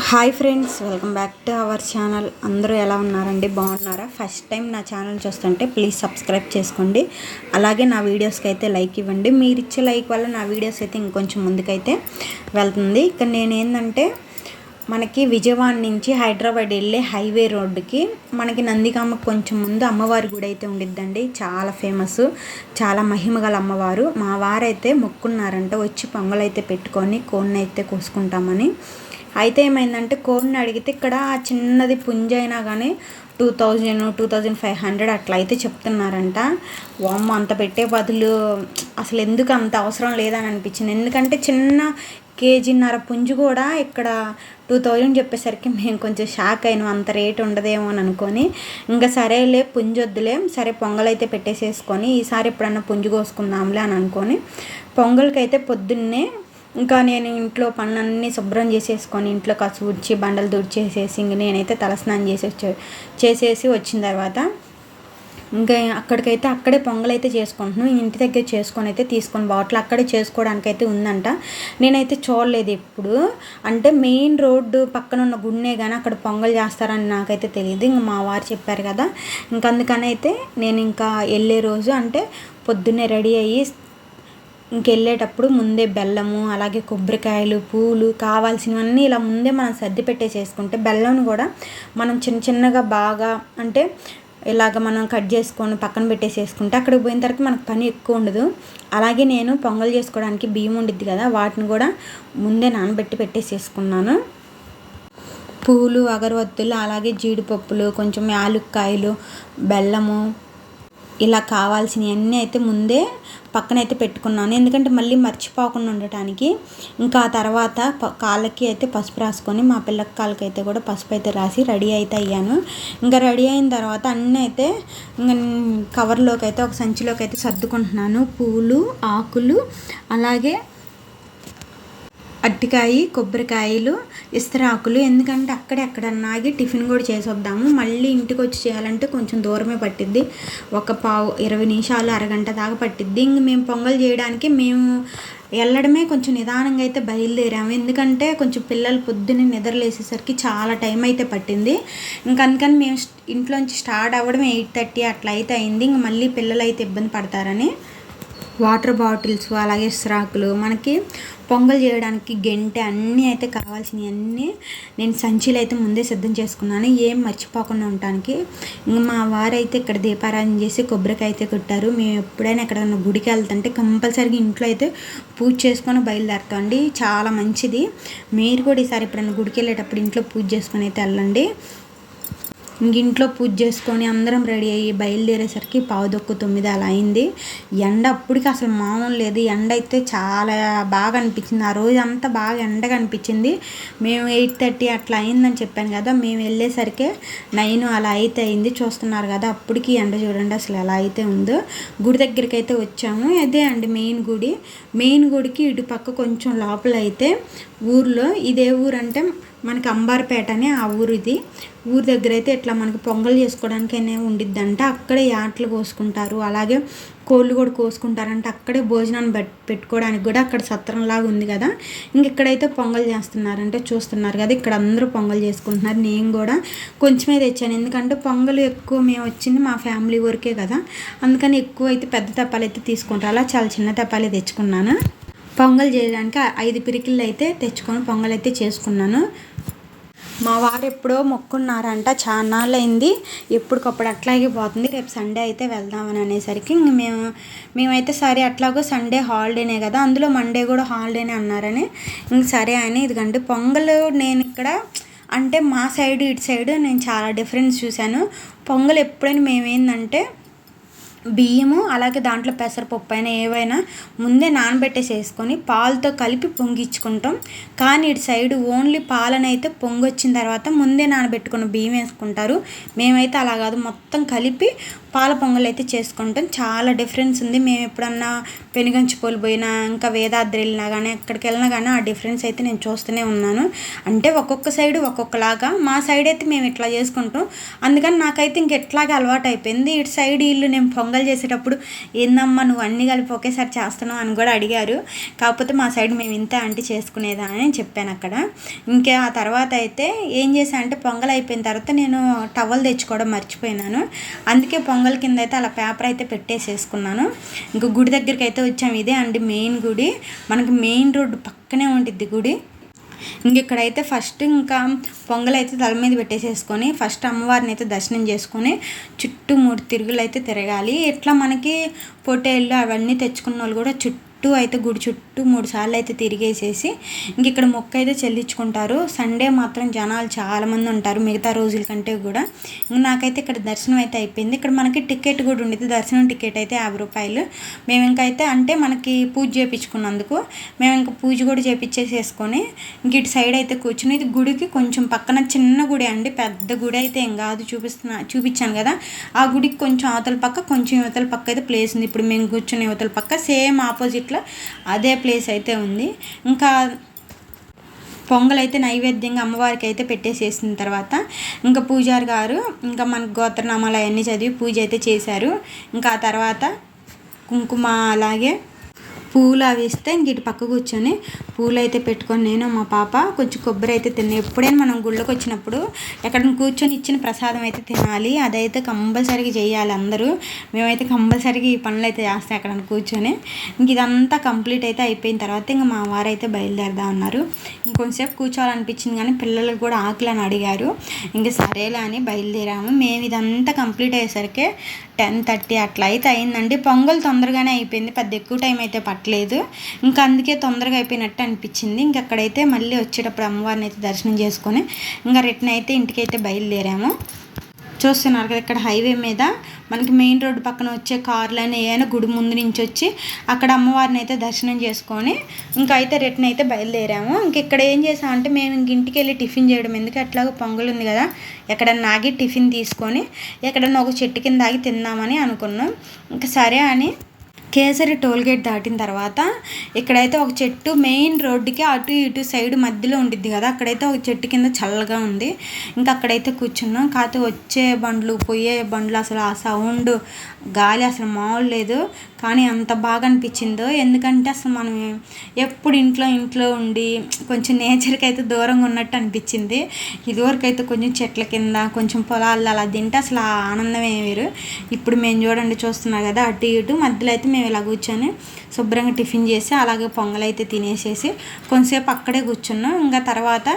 Hi friends, welcome back to our channel. అందరూ ఎలా ఉన్నారండి? బాగున్నారా? ఫస్ట్ టైం నా ఛానల్ చూస్తుంటే ప్లీజ్ సబ్స్క్రైబ్ చేసుకోండి. అలాగే నా వీడియోస్కి అయితే లైక్ ఇవ్వండి. మీరు ఇచ్చే లైక్ వల్ల నా వీడియోస్ అయితే ఇంకొంచెం ముందుకైతే వెళ్తుంది. ఇక్కడ నేనేంటంటే మనకి విజయవాడ నుంచి హైదరాబాద్ వెళ్ళే హైవే రోడ్డుకి మనకి నందిగామ కొంచెం ముందు అమ్మవారి గుడి అయితే ఉండిద్దండి. చాలా ఫేమస్, చాలా మహిమగల అమ్మవారు. మా వారైతే మొక్కున్నారంట, వచ్చి పొంగలైతే పెట్టుకొని కోడిని అయితే కోసుకుంటామని. అయితే ఏమైందంటే కోడిని అడిగితే ఇక్కడ చిన్నది పుంజ అయినా కానీ 2500 అట్లా అయితే చెప్తున్నారంట. వామ్మ, అంత పెట్టే బదులు అసలు ఎందుకు అంత అవసరం లేదని అనిపించింది. ఎందుకంటే చిన్న కేజీన్నర పుంజు కూడా ఇక్కడ 2000 చెప్పేసరికి మేము కొంచెం షాక్ అయినాం. అంత రేటు ఉండదేమో అని అనుకొని ఇంకా సరేలే పుంజు వద్దులే, సరే పొంగలైతే పెట్టేసేసుకొని ఈసారి ఎప్పుడన్నా పుంజు కోసుకుందాంలే అని అనుకొని పొంగల్కైతే పొద్దున్నే ఇంకా నేను ఇంట్లో పనులన్నీ శుభ్రం చేసేసుకొని ఇంట్లో కసు ఊడ్చి బండలు దుడిచేసేసి ఇంక నేనైతే తలస్నానం చేసేసి వచ్చిన తర్వాత ఇంకా అక్కడే పొంగలైతే చేసుకుంటున్నాను. ఇంటి దగ్గర చేసుకొని అయితే తీసుకొని బాటిల్ అక్కడే చేసుకోవడానికైతే ఉందంట. నేనైతే చూడలేదు ఎప్పుడు. అంటే మెయిన్ రోడ్డు పక్కన ఉన్న గున్నే కానీ అక్కడ పొంగల్ చేస్తారని నాకైతే తెలియదు. ఇంక మా వారు చెప్పారు కదా, అందుకని అయితే నేను ఇంకా వెళ్ళే రోజు అంటే పొద్దున్నే రెడీ అయ్యి ఇంకెళ్ళేటప్పుడు ముందే బెల్లము, అలాగే కొబ్బరికాయలు, పూలు కావాల్సినవన్నీ ఇలా ముందే మనం సర్ది పెట్టేసేసుకుంటే బెల్లం కూడా మనం చిన్నగా బాగా అంటే ఇలాగ మనం కట్ చేసుకొని పక్కన పెట్టేసేసుకుంటే అక్కడికి పోయిన తర్వాత మనకు పని ఎక్కువ ఉండదు. అలాగే నేను పొంగల్ చేసుకోవడానికి బియ్యం ఉండిద్ది కదా, వాటిని కూడా ముందే నానబెట్టి పెట్టేసేసుకున్నాను. పూలు, అగరవత్తులు, అలాగే జీడిపప్పులు, కొంచెం యాలుక్కాయలు, బెల్లము ఇలా కావాల్సినవన్నీ అయితే ముందే పక్కనైతే పెట్టుకున్నాను. ఎందుకంటే మళ్ళీ మర్చిపోకుండా ఉండటానికి. ఇంకా తర్వాత కాళ్ళకి అయితే పసుపు రాసుకొని మా పిల్లకి కాళ్ళకి అయితే కూడా పసుపు అయితే రాసి రెడీ అయితే అయ్యాను. ఇంకా రెడీ అయిన తర్వాత అన్నీ అయితే ఇంకా కవర్లోకి అయితే ఒక సంచిలోకి అయితే సర్దుకుంటున్నాను. పూలు, ఆకులు, అలాగే అరటికాయ, కొబ్బరికాయలు, ఇస్తరాకులు. ఎందుకంటే అక్కడెక్కడన్నా ఆగి టిఫిన్ కూడా చేసి వద్దాము. మళ్ళీ ఇంటికి వచ్చి చేయాలంటే కొంచెం దూరమే పట్టిద్ది. ఒక 20 నిమిషాలు, అరగంట దాకా పట్టిద్ది. ఇంక మేము పొంగల్ చేయడానికి మేము వెళ్ళడమే కొంచెం నిదానంగా అయితే బయలుదేరాము. ఎందుకంటే కొంచెం పిల్లలు పొద్దున్నే నిద్రలేసేసరికి చాలా టైం అయితే పట్టింది. అందుకని మేము ఇంట్లోంచి స్టార్ట్ అవ్వడం 8:30 అట్లా అయితే అయింది. ఇంక మళ్ళీ పిల్లలు అయితే ఇబ్బంది పడతారని వాటర్ బాటిల్స్, అలాగే ఇస్తరాకులు, మనకి పొంగల్ చేయడానికి గెంటె అన్నీ అయితే కావాల్సినవి అన్నీ నేను సంచిలో అయితే ముందే సిద్ధం చేసుకున్నాను, ఏం మర్చిపోకుండా ఉండటానికి. ఇంకా మా వారైతే ఇక్కడ దీపారాధన చేసి కొబ్బరికాయ అయితే కొట్టారు. మేము ఎప్పుడైనా ఎక్కడైనా గుడికి వెళ్తుంటే కంపల్సరీగా ఇంట్లో అయితే పూజ చేసుకొని బయలుదేరుతామండి. చాలా మంచిది. మీరు కూడా ఈసారి ఎప్పుడైనా గుడికి వెళ్ళేటప్పుడు ఇంట్లో పూజ చేసుకొని అయితే వెళ్ళండి. ఇంట్లో పూజ చేసుకొని అందరం రెడీ అయ్యి బయలుదేరేసరికి 8:45 అలా అయింది. ఎండ అప్పటికి అసలు మామూలు లేదు. ఎండ అయితే చాలా బాగా అనిపించింది. ఆ రోజు అంతా బాగా ఎండగా అనిపించింది. మేము 8:30 అట్లా అయిందని చెప్పాను కదా, మేము వెళ్ళేసరికి 9 అలా అయితే అయింది. చూస్తున్నారు కదా, అప్పటికి ఎండ చూడండి అసలు ఎలా అయితే ఉందో. గుడి దగ్గరికి అయితే వచ్చాము. అదే అండి మెయిన్ గుడికి ఇటు పక్క కొంచెం లోపల అయితే ఊర్లో, ఇదే ఊరు అంటే మనకి అంబార్పేట అని ఆ ఊరు. ఇది ఊరి దగ్గర అయితే ఇట్లా మనకి పొంగల్ చేసుకోవడానికైనా ఉండిద్దంట. అక్కడే యాట్లు కోసుకుంటారు, అలాగే కోళ్ళు కూడా కోసుకుంటారంట. అక్కడే భోజనాన్ని పెట్టుకోవడానికి కూడా అక్కడ సత్రంలాగా ఉంది కదా. ఇక్కడైతే పొంగల్ చేస్తున్నారంటే చూస్తున్నారు కదా, ఇక్కడ అందరూ పొంగల్ చేసుకుంటున్నారు. నేను కూడా కొంచెమే తెచ్చాను. ఎందుకంటే పొంగల్ ఎక్కువ మేము వచ్చింది మా ఫ్యామిలీ వరకే కదా, అందుకని ఎక్కువ అయితే పెద్ద తెప్పాలు అయితే తీసుకుంటారు. అలా చాలా చిన్న తెప్పాలే తెచ్చుకున్నాను. పొంగల్ చేయడానికి 5 పిరికిళ్ళు అయితే తెచ్చుకొని పొంగల్ అయితే చేసుకున్నాను. మా వారు ఎప్పుడో మొక్కున్నారంట, చాన్నాళ్ళు అయింది, ఎప్పటికప్పుడు అట్లాగే పోతుంది. రేపు సండే అయితే వెళ్దామని అనేసరికి ఇంక మేమైతే సరే అట్లాగో సండే హాలిడేనే కదా, అందులో మండే కూడా హాలిడేనే అన్నారని ఇంక సరే అని. ఇదిగంటే పొంగల్ నేను ఇక్కడ అంటే మా సైడ్ ఇటు సైడ్ నేను చాలా డిఫరెన్స్ చూశాను. పొంగల్ ఎప్పుడైనా మేమేందంటే బియ్యము, అలాగే దాంట్లో పెసరపప్పు అయినా ఏవైనా ముందే నానబెట్టేసేసుకొని పాలతో కలిపి పొంగిచ్చుకుంటాం. కానీ ఇటు సైడ్ ఓన్లీ పాలనైతే పొంగొచ్చిన తర్వాత ముందే నానబెట్టుకున్న బియ్యం వేసుకుంటారు. మేమైతే అలా కాదు, మొత్తం కలిపి పాల పొంగల్ అయితే చేసుకుంటాం. చాలా డిఫరెన్స్ ఉంది. మేము ఎప్పుడన్నా పెనుగంచిపోలు పోయినా, ఇంకా వేదాద్రి వెళ్ళినా కానీ, ఎక్కడికి వెళ్ళినా కానీ ఆ డిఫరెన్స్ అయితే నేను చూస్తూనే ఉన్నాను. అంటే ఒక్కొక్క సైడ్ ఒక్కొక్కలాగా, మా సైడ్ అయితే మేము ఇట్లా చేసుకుంటాం. అందుకని నాకైతే ఇంక ఎట్లాగే అలవాటు అయిపోయింది. ఇటు సైడ్ వీళ్ళు నేను పొంగల్ చేసేటప్పుడు ఏందమ్మా నువ్వు అన్నీ కలిపి ఒకేసారి చేస్తున్నావు అని కూడా అడిగారు. కాకపోతే మా సైడ్ మేము ఇంత అంటే చేసుకునేదా అని చెప్పాను అక్కడ. ఇంకా ఆ తర్వాత అయితే ఏం చేశాను అంటే పొంగల్ అయిపోయిన తర్వాత నేను టవల్ తెచ్చుకోవడం మర్చిపోయినాను. అందుకే పొంగల్ కింద అయితే అలా పేపర్ అయితే పెట్టేసేసుకున్నాను. ఇంక గుడి దగ్గరికి అయితే వచ్చాము. ఇదే అండి మెయిన్ గుడి, మనకి మెయిన్ రోడ్డు పక్కనే ఉంటుంది గుడి. ఇక్కడైతే ఫస్ట్ ఇంకా పొంగల్ అయితే తల మీద పెట్టేసేసుకొని ఫస్ట్ అమ్మవారిని అయితే దర్శనం చేసుకొని చుట్టూ 3 తిరుగులు అయితే తిరగాలి. ఇట్లా మనకి పొటేళ్ళు అవన్నీ తెచ్చుకున్న వాళ్ళు కూడా చుట్టూ అయితే గుడి చుట్టూ 3 సార్లు అయితే తిరిగేసేసి ఇక్కడ మొక్క అయితే చెల్లించుకుంటారు. సండే మాత్రం జనాలు చాలామంది ఉంటారు మిగతా రోజుల కంటే కూడా. నాకైతే ఇక్కడ దర్శనం అయితే అయిపోయింది. ఇక్కడ మనకి టికెట్ కూడా ఉండేది, దర్శనం టికెట్ అయితే 50 రూపాయలు. మేము ఇంకైతే అంటే మనకి పూజ చేయించుకున్నందుకు మేము ఇంకా పూజ కూడా చేయించేసేసుకొని ఇటు సైడ్ అయితే కూర్చుని, ఇది గుడికి కొంచెం పక్కన చిన్న గుడి అండి, పెద్ద గుడి అయితే ఏం కాదు. చూపించాను కదా, ఆ గుడికి కొంచెం అవతల పక్క కొంచెం యువతల పక్క అయితే ప్లేస్ ఉంది. ఇప్పుడు మేము కూర్చునే యువతల పక్క సేమ్ ఆపోజిట్లో అదే ప్లేస్ అయితే ఉంది. ఇంకా పొంగల్ అయితే నైవేద్యంగా అమ్మవారికి అయితే పెట్టేసేసిన తర్వాత ఇంకా పూజారి గారు ఇంకా మనకు గోత్రనామాలు అవన్నీ చదివి పూజ అయితే చేశారు. ఇంకా ఆ తర్వాత కుంకుమ అలాగే పూలు అవి ఇస్తే ఇటు పక్క కూర్చొని పూలు అయితే పెట్టుకొని నేను మా పాప కొంచెం కొబ్బరి అయితే తిన్నాను. ఎప్పుడైనా మనం గుళ్ళకి వచ్చినప్పుడు ఎక్కడ కూర్చొని ఇచ్చిన ప్రసాదం అయితే తినాలి, అదైతే కంపల్సరీగా చేయాలి అందరూ. మేమైతే కంపల్సరీగా ఈ పనులు అయితే చేస్తాం అక్కడ కూర్చొని. ఇదంతా కంప్లీట్ అయితే అయిపోయిన తర్వాత ఇంకా మా వారైతే బయలుదేరదా ఉన్నారు. ఇంకొంచెంసేపు కూర్చోవాలనిపించింది కానీ పిల్లలకు కూడా ఆకలి అని అడిగారు. ఇంకా సరేలే అని బయలుదేరాము. మేము ఇదంతా కంప్లీట్ అయ్యేసరికి 10:30 అట్లా అయితే అయిందండి. పొంగల్ తొందరగానే అయిపోయింది, పెద్ద ఎక్కువ టైం అయితే పట్టలేదు. ఇంకా అందుకే తొందరగా అయిపోయినట్టు అనిపించింది. ఇంకా అక్కడైతే మళ్ళీ వచ్చేటప్పుడు అమ్మవారిని అయితే దర్శనం చేసుకొని ఇంకా రిటర్న్ అయితే ఇంటికైతే బయలుదేరాము. చూస్తున్నారు కదా, ఇక్కడ హైవే మీద మనకి మెయిన్ రోడ్డు పక్కన వచ్చే కార్లని ఏమైనా గుడి ముందు నుంచి వచ్చి అక్కడ అమ్మవారిని అయితే దర్శనం చేసుకొని ఇంకా అయితే రిటర్న్ అయితే బయలుదేరాము. ఇక్కడ ఏం చేసామంటే మేము ఇంటికి వెళ్ళి టిఫిన్ చేయడం ఎందుకు, ఎట్లాగో పొంగల్ ఉంది కదా ఎక్కడన్నా ఆగి టిఫిన్ తీసుకొని ఎక్కడన్నా ఒక చెట్టు కింద ఆగి తిందామని అనుకున్నాం. ఇంకా సరే అని కేసరి టోల్గేట్ దాటిన తర్వాత ఇక్కడైతే ఒక చెట్టు మెయిన్ రోడ్డుకి అటు ఇటు సైడ్ మధ్యలో ఉండిద్ది కదా, అక్కడైతే ఒక చెట్టు కింద చల్లగా ఉంది. ఇంకా అక్కడైతే కూర్చున్నాం. కాకపోతే వచ్చే బండ్లు పోయే బండ్లు అసలు ఆ సౌండ్ గాలి అసలు మామూలు లేదు. కానీ అంత బాగా అనిపించిందో, ఎందుకంటే అసలు మనం ఎప్పుడు ఇంట్లో ఉండి కొంచెం నేచర్కి అయితే దూరంగా ఉన్నట్టు అనిపించింది. ఇదివరకు అయితే కొంచెం చెట్ల కింద కొంచెం పొలాల్లో అలా తింటే అసలు ఆ ఆనందమే వేరు. ఇప్పుడు మేము చూడండి చూస్తున్నాం కదా అటు ఇటు మధ్యలో అయితే మేము ఇలా కూర్చొని శుభ్రంగా టిఫిన్ చేసి అలాగే పొంగల్ అయితే తినేసేసి కొంతసేపు అక్కడే కూర్చున్నాం. ఇంకా తర్వాత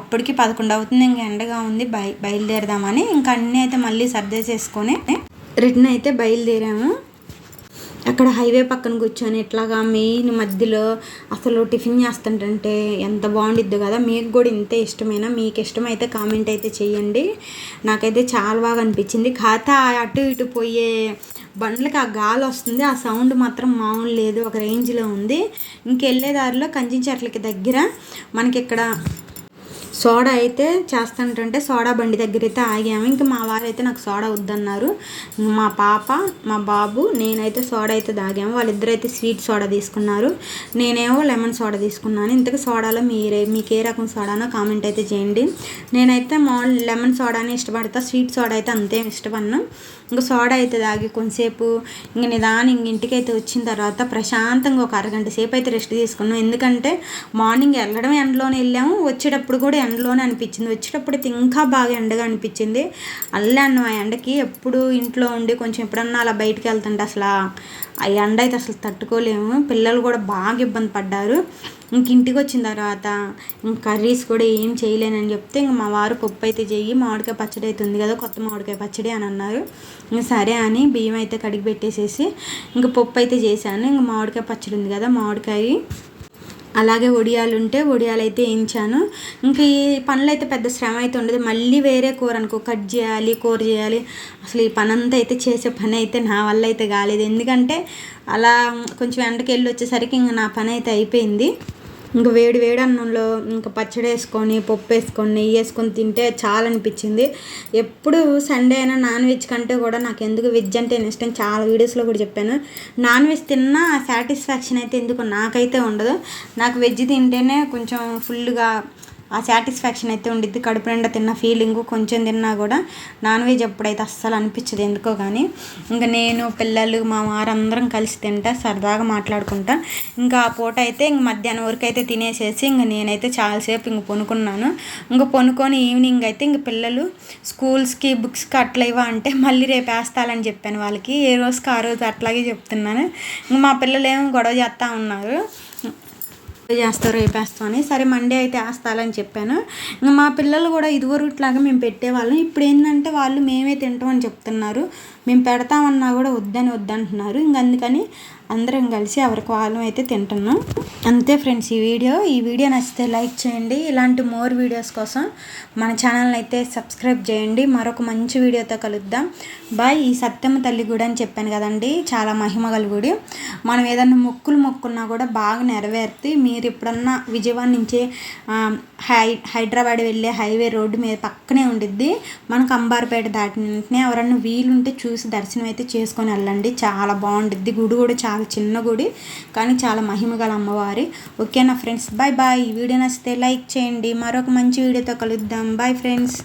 అప్పటికి 11 అవుతుంది, ఇంకా ఎండగా ఉంది, బయలుదేరదామని ఇంకా అన్నీ అయితే మళ్ళీ సర్దేసేసుకొని రిటర్న్ అయితే బయలుదేరాము. అక్కడ హైవే పక్కన కూర్చొని ఇట్లాగా మెయిన్ మధ్యలో అసలు టిఫిన్ చేస్తుంటే ఎంత బాగుండిద్ది కదా. మీకు కూడా ఇంతే ఇష్టమైనా, మీకు ఇష్టమైతే కామెంట్ అయితే చేయండి. నాకైతే చాలా బాగా అనిపించింది. ఖాతా అటు ఇటు పోయే బండ్లకి ఆ గాలి వస్తుంది, ఆ సౌండ్ మాత్రం మామూలు లేదు, ఒక రేంజ్లో ఉంది. ఇంకెళ్ళే దారిలో కంచి చెట్లకి దగ్గర మనకి ఇక్కడ సోడా అయితే చేస్తుంటే సోడా బండి దగ్గర అయితే ఆగాము. ఇంకా మా వారైతే నాకు సోడా వద్దన్నారు. మా పాప మా బాబు నేనైతే సోడా అయితే తాగాము. వాళ్ళిద్దరు అయితే స్వీట్ సోడా తీసుకున్నారు, నేనేమో లెమన్ సోడా తీసుకున్నాను. ఇంతకు సోడాలో మీకు ఏ రకం సోడానో కామెంట్ అయితే చేయండి. నేనైతే లెమన్ సోడాని ఇష్టపడతా, స్వీట్ సోడా అయితే అంతేం ఇష్టపడను. ఇంకా సోడా అయితే తాగి కొంతసేపు ఇంక నిదానం ఇంటికైతే వచ్చిన తర్వాత ప్రశాంతంగా ఒక అరగంట సేపు అయితే రెస్ట్ తీసుకున్నాం. ఎందుకంటే మార్నింగ్ వెళ్ళడం ఎండలోనే వెళ్ళాము, వచ్చేటప్పుడు కూడా ఎండలోనే అనిపించింది. వచ్చేటప్పుడు అయితే ఇంకా బాగా ఎండగా అనిపించింది. అల్లాను ఆ ఎండకి ఎప్పుడు ఇంట్లో ఉండి కొంచెం ఎప్పుడన్నా అలా బయటికి వెళ్తుంటే అసలు ఆ ఎండ అయితే అసలు తట్టుకోలేము. పిల్లలు కూడా బాగా ఇబ్బంది పడ్డారు. ఇంటికి వచ్చిన తర్వాత ఇంక కర్రీస్ కూడా ఏం చేయలేనని చెప్తే ఇంక మా వారు పప్పు అయితే చెయ్యి, మామిడికాయ పచ్చడి అయితే ఉంది కదా కొత్త మామిడికాయ పచ్చడి అని అన్నారు. ఇంక సరే అని బియ్యం అయితే కడిగి పెట్టేసేసి ఇంక పప్పు అయితే చేశాను. ఇంక మామిడికాయ పచ్చడి ఉంది కదా మామిడికాయ అలాగే వడియాలు ఉంటే వడియాలు అయితే వేయించాను. ఇంక ఈ పనులు అయితే పెద్ద శ్రమ అయితే ఉండదు. మళ్ళీ వేరే కూర అనుకో కట్ చేయాలి, కూర చేయాలి, అసలు ఈ పని అంతా అయితే చేసే పని అయితే నా వల్ల అయితే కాలేదు. ఎందుకంటే అలా కొంచెం ఎండకి వెళ్ళి వచ్చేసరికి ఇంక నా పని అయితే అయిపోయింది. ఇంకా వేడి వేడి అన్నంలో ఇంకా పచ్చడి వేసుకొని పప్పు వేసుకొని నెయ్యి వేసుకొని తింటే చాలా అనిపించింది. ఎప్పుడు సండే అయినా నాన్ వెజ్ కంటే కూడా నాకు ఎందుకు వెజ్ అంటే ఇష్టం, చాలా వీడియోస్లో కూడా చెప్పాను. నాన్ వెజ్ తిన్నా సాటిస్ఫాక్షన్ అయితే ఎందుకు నాకైతే ఉండదు. నాకు వెజ్ తింటేనే కొంచెం ఫుల్గా ఆ సాటిస్ఫాక్షన్ అయితే ఉండిద్ది. కడుపు నిండా తిన్న ఫీలింగు. కొంచెం తిన్నా కూడా నాన్ వెజ్ అప్పుడైతే అస్సలు అనిపించదు ఎందుకో కానీ. ఇంకా నేను పిల్లలు మా వారందరం కలిసి తింటా, సరదాగా మాట్లాడుకుంటా. ఇంకా ఆ పూట అయితే ఇంక మధ్యాహ్నం వరకు అయితే తినేసేసి ఇంక నేనైతే చాలాసేపు ఇంక పొనుకున్నాను. ఇంకా పొనుకొని ఈవినింగ్ అయితే ఇంక పిల్లలు స్కూల్స్కి బుక్స్కి అట్లా ఇవ్వ అంటే మళ్ళీ రేపు వేస్తాలని చెప్పాను వాళ్ళకి. ఏ రోజుకి ఆ రోజు అట్లాగే చెప్తున్నాను. ఇంక మా పిల్లలు ఏమో గొడవ చేస్తూ ఉన్నారు, చేస్తారు రేపేస్తామని. సరే మండే అయితే వేస్తాలని చెప్పాను. ఇంకా మా పిల్లలు కూడా ఇదివరకులాగా మేము పెట్టేవాళ్ళం. ఇప్పుడు ఏంటంటే వాళ్ళు మేమే తింటామని చెప్తున్నారు. మేము పెడతామన్నా కూడా వద్దంటున్నారు. ఇంక అందుకని అందరం కలిసి ఎవరికి వాళ్ళం అయితే తింటున్నాం. అంతే ఫ్రెండ్స్ ఈ వీడియో నచ్చితే లైక్ చేయండి. ఇలాంటి మోర్ వీడియోస్ కోసం మన ఛానల్ని అయితే సబ్స్క్రైబ్ చేయండి. మరొక మంచి వీడియోతో కలుద్దాం. బాయ్. ఈ సత్యమ్మ తల్లి గుడి అని చెప్పాను కదండి, చాలా మహిమగల గుడి. మనం ఏదన్నా మొక్కున్నా కూడా బాగా నెరవేరుతాయి. మీరు ఎప్పుడన్నా విజయవాడ నుంచి హైదరాబాద్ వెళ్ళే హైవే రోడ్డు మీద పక్కనే ఉండిద్ది. మనకు అంబార్పేట దాటిన వెంటనే ఎవరన్నా వీలుంటే చూసి దర్శనం అయితే చేసుకొని వెళ్ళండి. చాలా బాగుండిద్ది. గుడి కూడా చాలా చిన్న గుడి కానీ చాలా మహిమగల అమ్మవారి. ఓకేనా ఫ్రెండ్స్, బాయ్ బాయ్. ఈ వీడియో నచ్చితే లైక్ చేయండి. మరొక మంచి వీడియోతో కలుద్దాం. Bye friends.